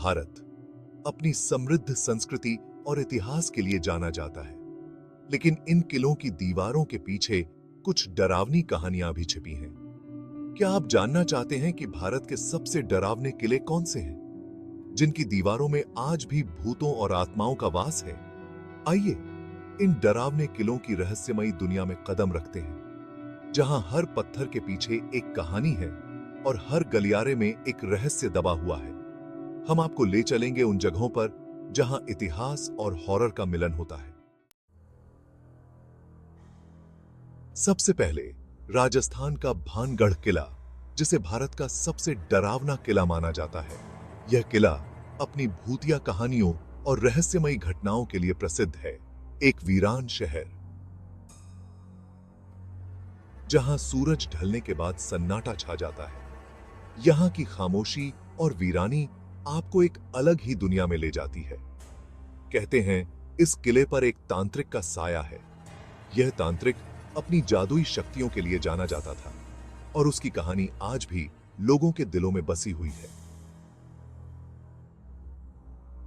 भारत अपनी समृद्ध संस्कृति और इतिहास के लिए जाना जाता है, लेकिन इन किलों की दीवारों के पीछे कुछ डरावनी कहानियां भी छिपी हैं। क्या आप जानना चाहते हैं कि भारत के सबसे डरावने किले कौन से हैं, जिनकी दीवारों में आज भी भूतों और आत्माओं का वास है? आइए इन डरावने किलों की रहस्यमयी दुनिया में कदम रखते हैं, जहां हर पत्थर के पीछे एक कहानी है और हर गलियारे में एक रहस्य दबा हुआ है। हम आपको ले चलेंगे उन जगहों पर जहां इतिहास और हॉरर का मिलन होता है। सबसे पहले राजस्थान का भानगढ़ किला, जिसे भारत का सबसे डरावना किला माना जाता है। यह किला अपनी भूतिया कहानियों और रहस्यमयी घटनाओं के लिए प्रसिद्ध है। एक वीरान शहर जहां सूरज ढलने के बाद सन्नाटा छा जाता है। यहां की खामोशी और वीरानी आपको एक अलग ही दुनिया में ले जाती है। कहते हैं इस किले पर एक तांत्रिक का साया है। यह तांत्रिक अपनी जादुई शक्तियों के लिए जाना जाता था और उसकी कहानी आज भी लोगों के दिलों में बसी हुई है।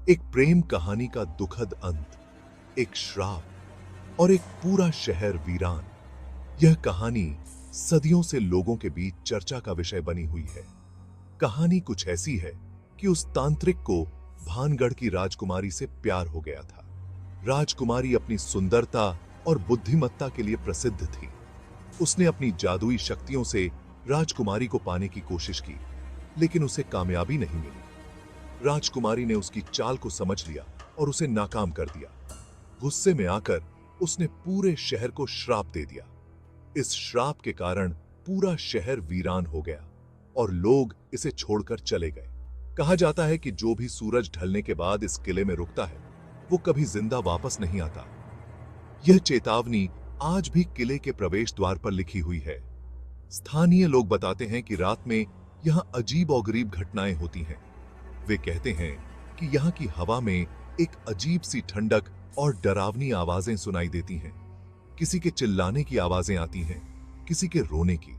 एक प्रेम कहानी का दुखद अंत, एक श्राप और एक पूरा शहर वीरान। यह कहानी सदियों से लोगों के बीच चर्चा का विषय बनी हुई है। कहानी कुछ ऐसी है कि उस तांत्रिक को भानगढ़ की राजकुमारी से प्यार हो गया था। राजकुमारी अपनी सुंदरता और बुद्धिमत्ता के लिए प्रसिद्ध थी। उसने अपनी जादुई शक्तियों से राजकुमारी को पाने की कोशिश की, लेकिन उसे कामयाबी नहीं मिली। राजकुमारी ने उसकी चाल को समझ लिया और उसे नाकाम कर दिया। गुस्से में आकर उसने पूरे शहर को श्राप दे दिया। इस श्राप के कारण पूरा शहर वीरान हो गया और लोग इसे छोड़कर चले गए। कहा जाता है कि जो भी सूरज ढलने के बाद इस किले में रुकता है, वो कभी जिंदा वापस नहीं आता। यह चेतावनी आज भी किले के प्रवेश द्वार पर लिखी हुई है। स्थानीय लोग बताते हैं कि रात में यहां अजीब और गरीब घटनाएं होती हैं। वे कहते हैं कि यहां की हवा में एक अजीब सी ठंडक और डरावनी आवाजें सुनाई देती हैं। किसी के चिल्लाने की आवाजें आती हैं, किसी के रोने की।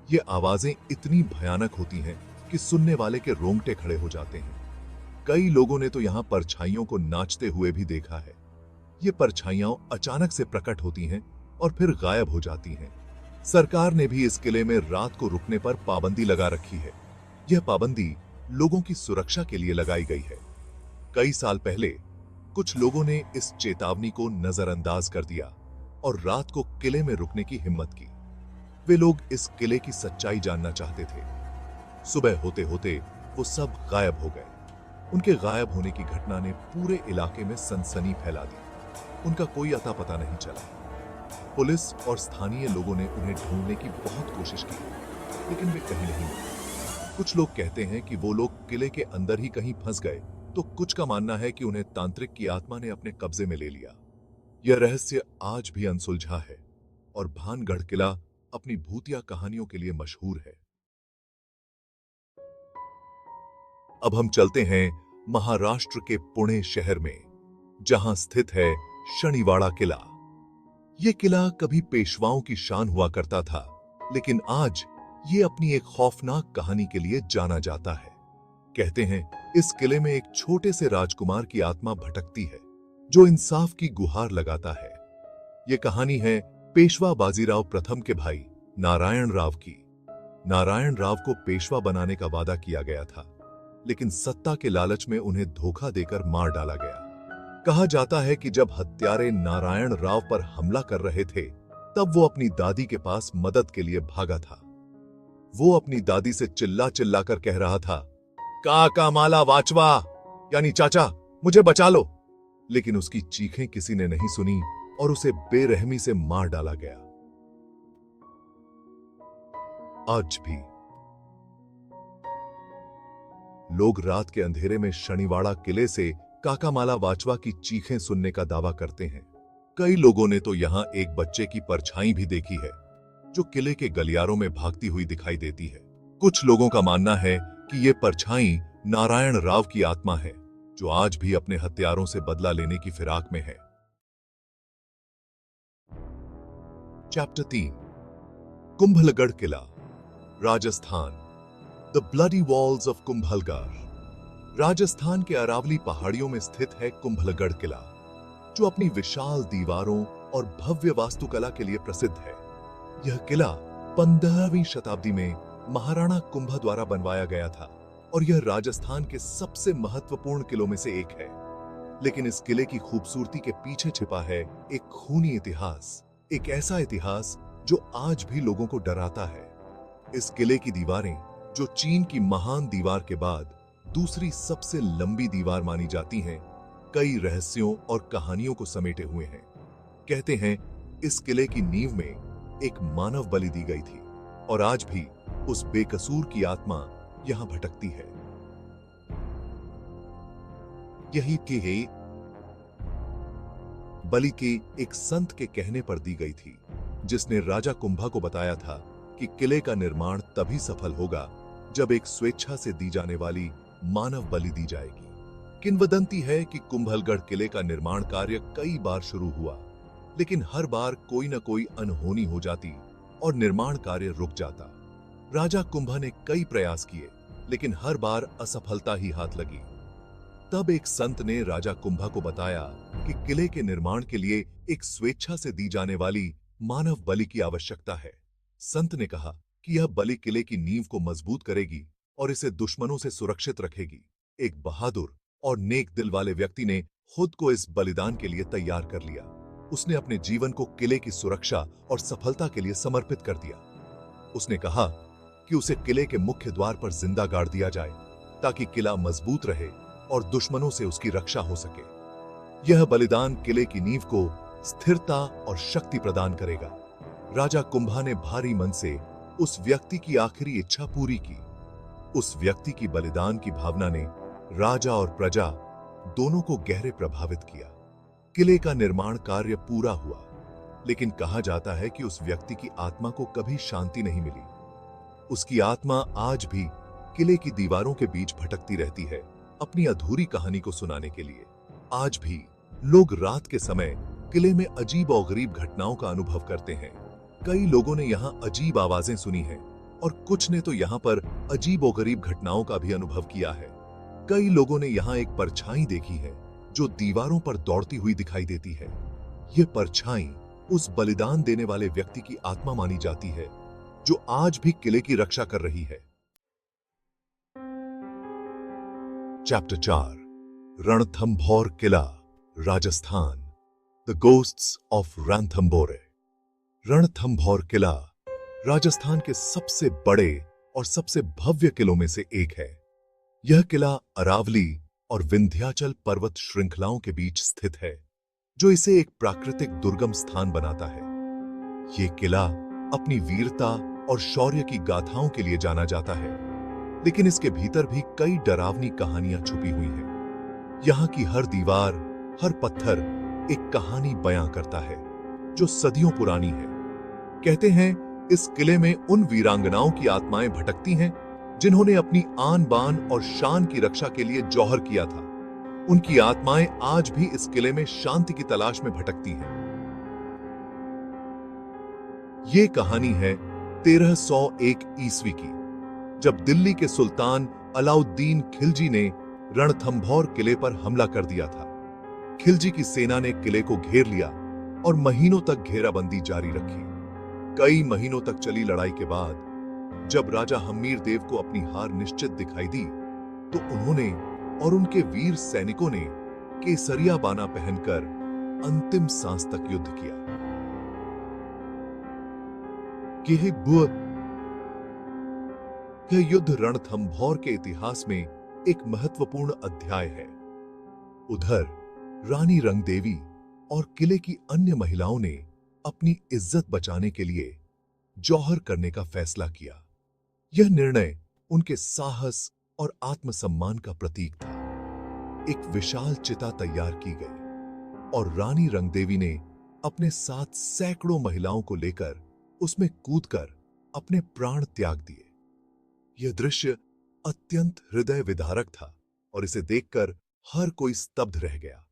ये आवाजें इतनी भयानक होती हैं कि सुनने वाले के रोंगटे खड़े हो जाते हैं। कई लोगों ने तो यहां परछाइयों को नाचते हुए भी देखा है। ये परछाइयां अचानक से प्रकट होती हैं और फिर गायब हो जाती हैं। सरकार ने भी इस किले में रात को रुकने पर पाबंदी लगा रखी है। यह पाबंदी लोगों की सुरक्षा के लिए लगाई गई है। कई साल पहले कुछ लोगों ने इस चेतावनी को नजरअंदाज कर दिया और रात को किले में रुकने की हिम्मत की। वे लोग इस किले की सच्चाई जानना चाहते थे। सुबह होते होते वो सब गायब हो गए। उनके गायब होने की घटना ने पूरे इलाके में सनसनी फैला दी। उनका कोई अता पता नहीं चला। पुलिस और स्थानीय लोगों ने उन्हें ढूंढने की बहुत कोशिश की, लेकिन वे कहीं नहीं मिले। कुछ लोग कहते हैं कि वो लोग किले के अंदर ही कहीं फंस गए, तो कुछ का मानना है कि उन्हें तांत्रिक की आत्मा ने अपने कब्जे में ले लिया। यह रहस्य आज भी अनसुलझा है और भानगढ़ किला अपनी भूतिया कहानियों के लिए मशहूर है। अब हम चलते हैं महाराष्ट्र के पुणे शहर में, जहां स्थित है शनिवाड़ा किला। यह किला कभी पेशवाओं की शान हुआ करता था, लेकिन आज ये अपनी एक खौफनाक कहानी के लिए जाना जाता है। कहते हैं इस किले में एक छोटे से राजकुमार की आत्मा भटकती है, जो इंसाफ की गुहार लगाता है। यह कहानी है पेशवा बाजीराव प्रथम के भाई नारायण राव की। नारायण राव को पेशवा बनाने का वादा किया गया था, लेकिन सत्ता के लालच में उन्हें धोखा देकर मार डाला गया। कहा जाता है कि जब हत्यारे नारायण राव पर हमला कर रहे थे, तब वो अपनी दादी के पास मदद के लिए भागा था। वो अपनी दादी से चिल्ला चिल्ला कर कह रहा था, काका माला वाचवा, यानी चाचा मुझे बचा लो। लेकिन उसकी चीखें किसी ने नहीं सुनी और उसे बेरहमी से मार डाला गया। आज भी लोग रात के अंधेरे में शनिवाड़ा किले से काका माला वाचवा की चीखें सुनने का दावा करते हैं। कई लोगों ने तो यहां एक बच्चे की परछाई भी देखी है, जो किले के गलियारों में भागती हुई दिखाई देती है। कुछ लोगों का मानना है कि यह परछाई नारायण राव की आत्मा है, जो आज भी अपने हत्यारों से बदला लेने की फिराक में है। Chapter 3, Kumbhalgarh Qila, Rajasthan. The bloody walls of Kumbhalgarh. Rajasthan के अरावली पहाड़ियों में स्थित है कुंभलगढ़ किला, जो अपनी विशाल दीवारों और भव्य वास्तुकला के लिए प्रसिद्ध है। यह किला 15वीं शताब्दी में महाराणा कुंभा द्वारा बनवाया गया था और यह राजस्थान के सबसे महत्वपूर्ण किलों में से एक है। लेकिन इस किले की खूबसूरती के पीछे छिपा है एक खूनी इतिहास, एक ऐसा इतिहास जो आज भी लोगों को डराता है। इस किले की दीवारें, जो चीन की महान दीवार के बाद दूसरी सबसे लंबी दीवार मानी जाती हैं, कई रहस्यों और कहानियों को समेटे हुए हैं। कहते हैं इस किले की नींव में एक मानव बलि दी गई थी और आज भी उस बेकसूर की आत्मा यहां भटकती है। यही कि बलि के एक संत के कहने पर दी गई थी, जिसने राजा कुंभा को बताया था कि किले का निर्माण तभी सफल होगा जब एक स्वेच्छा से दी जाने वाली मानव बलि दी जाएगी। किंवदंती है कि कुंभलगढ़ किले का निर्माण कार्य कई बार शुरू हुआ, लेकिन हर बार कोई न कोई अनहोनी हो जाती और निर्माण कार्य रुक जाता। राजा कुंभा ने कई प्रयास किए, लेकिन हर बार असफलता ही हाथ लगी। तब एक संत ने राजा कुंभा को बताया कि किले के निर्माण के लिए एक स्वेच्छा से दी जाने वाली मानव बलि की आवश्यकता है। संत ने कहा कि यह बलि किले की नींव को मजबूत करेगी और इसे दुश्मनों से सुरक्षित रखेगी। एक बहादुर और नेक दिल वाले व्यक्ति ने खुद को इस बलिदान के लिए तैयार कर लिया। उसने अपने जीवन को किले की सुरक्षा और सफलता के लिए समर्पित कर दिया। उसने कहा कि उसे किले के मुख्य द्वार पर जिंदा गाड़ दिया जाए, ताकि किला मजबूत रहे और दुश्मनों से उसकी रक्षा हो सके। यह बलिदान किले की नींव को स्थिरता और शक्ति प्रदान करेगा। राजा कुंभा ने भारी मन से उस व्यक्ति की आखिरी इच्छा पूरी की। उस व्यक्ति की बलिदान की भावना ने राजा और प्रजा दोनों को गहरे प्रभावित किया। किले का निर्माण कार्य पूरा हुआ, लेकिन कहा जाता है कि उस व्यक्ति की आत्मा को कभी शांति नहीं मिली। उसकी आत्मा आज भी किले की दीवारों के बीच भटकती रहती है, अपनी अधूरी कहानी को सुनाने के लिए। आज भी लोग रात के समय किले में अजीब और गरीब घटनाओं का अनुभव करते हैं। कई लोगों ने यहाँ अजीब आवाजें सुनी हैं और कुछ ने तो यहाँ पर अजीब और गरीब घटनाओं का भी अनुभव किया है। कई लोगों ने यहाँ एक परछाई देखी है जो दीवारों पर दौड़ती हुई दिखाई देती है। ये परछाई उस बलिदान देने वाले व्यक्ति की आत्मा मानी जाती है, जो आज भी किले की रक्षा कर रही है। चैप्टर 4, रणथंभौर किला, Rajasthan, the ghosts of Ranthambore. Ranthambore किला राजस्थान के सबसे बड़े और सबसे भव्य किलों में से एक है। यह किला अरावली और विंध्याचल पर्वत श्रृंखलाओं के बीच स्थित है, जो इसे एक प्राकृतिक दुर्गम स्थान बनाता है। यह किला अपनी वीरता और शौर्य की गाथाओं के लिए जाना जाता है, लेकिन इसके भीतर भी कई डरावनी कहानियां छुपी हुई हैं। यहाँ की हर दीवार, हर पत्थर एक कहानी बयां करता है, जो सदियों पुरानी है। कहते हैं इस किले में उन वीरांगनाओं की आत्माएं भटकती हैं जिन्होंने अपनी आन बान और शान की रक्षा के लिए जौहर किया था। उनकी आत्माएं आज भी इस किले में शांति की तलाश में भटकती हैं। ये कहानी है 1301 ईस्वी की, जब दिल्ली के सुल्तान अलाउद्दीन खिलजी ने रणथंभौर किले पर हमला कर दिया था। खिलजी की सेना ने किले को घेर लिया और महीनों तक घेराबंदी जारी रखी। कई महीनों तक चली लड़ाई के बाद जब राजा हम्मीर देव को अपनी हार निश्चित दिखाई दी, तो उन्होंने और उनके वीर सैनिकों ने केसरिया बाना पहनकर अंतिम सांस तक युद्ध किया। यह युद्ध रणथंभौर के इतिहास में एक महत्वपूर्ण अध्याय है। उधर रानी रंगदेवी और किले की अन्य महिलाओं ने अपनी इज्जत बचाने के लिए जौहर करने का फैसला किया। यह निर्णय उनके साहस और आत्मसम्मान का प्रतीक था। एक विशाल चिता तैयार की गई और रानी रंगदेवी ने अपने साथ सैकड़ों महिलाओं को लेकर उसमें कूदकर अपने प्राण त्याग दिए। यह दृश्य अत्यंत हृदय विदारक था और इसे देखकर हर कोई स्तब्ध रह गया।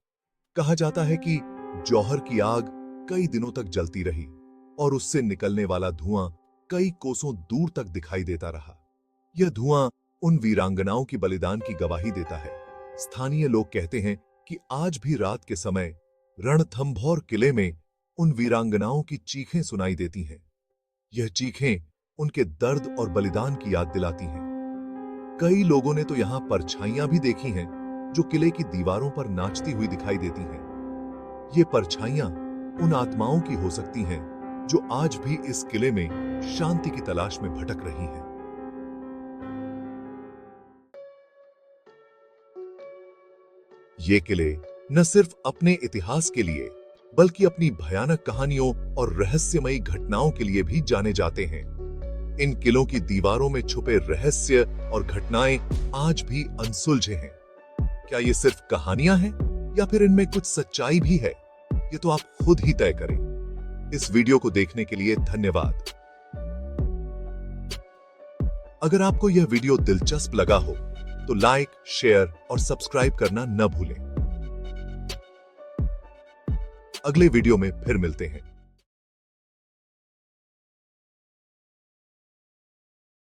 कहा जाता है कि जौहर की आग कई दिनों तक जलती रही और उससे निकलने वाला धुआं कई कोसों दूर तक दिखाई देता रहा। यह धुआं उन वीरांगनाओं की बलिदान की गवाही देता है। स्थानीय लोग कहते हैं कि आज भी रात के समय रणथंभौर किले में उन वीरांगनाओं की चीखें सुनाई देती हैं। यह चीखें उनके दर्द और बलिदान की याद दिलाती हैं। कई लोगों ने तो यहां परछाइयां भी देखी हैं जो किले की दीवारों पर नाचती हुई दिखाई देती हैं। ये परछाइयां उन आत्माओं की हो सकती हैं जो आज भी इस किले में शांति की तलाश में भटक रही हैं। ये किले न सिर्फ अपने इतिहास के लिए बल्कि अपनी भयानक कहानियों और रहस्यमयी घटनाओं के लिए भी जाने जाते हैं। इन किलों की दीवारों में छुपे रहस्य और घटनाएं आज भी अनसुलझे हैं। क्या ये सिर्फ कहानियां हैं या फिर इनमें कुछ सच्चाई भी है? ये तो आप खुद ही तय करें। इस वीडियो को देखने के लिए धन्यवाद। अगर आपको यह वीडियो दिलचस्प लगा हो तो लाइक, शेयर और सब्सक्राइब करना न भूलें। अगले वीडियो में फिर मिलते हैं।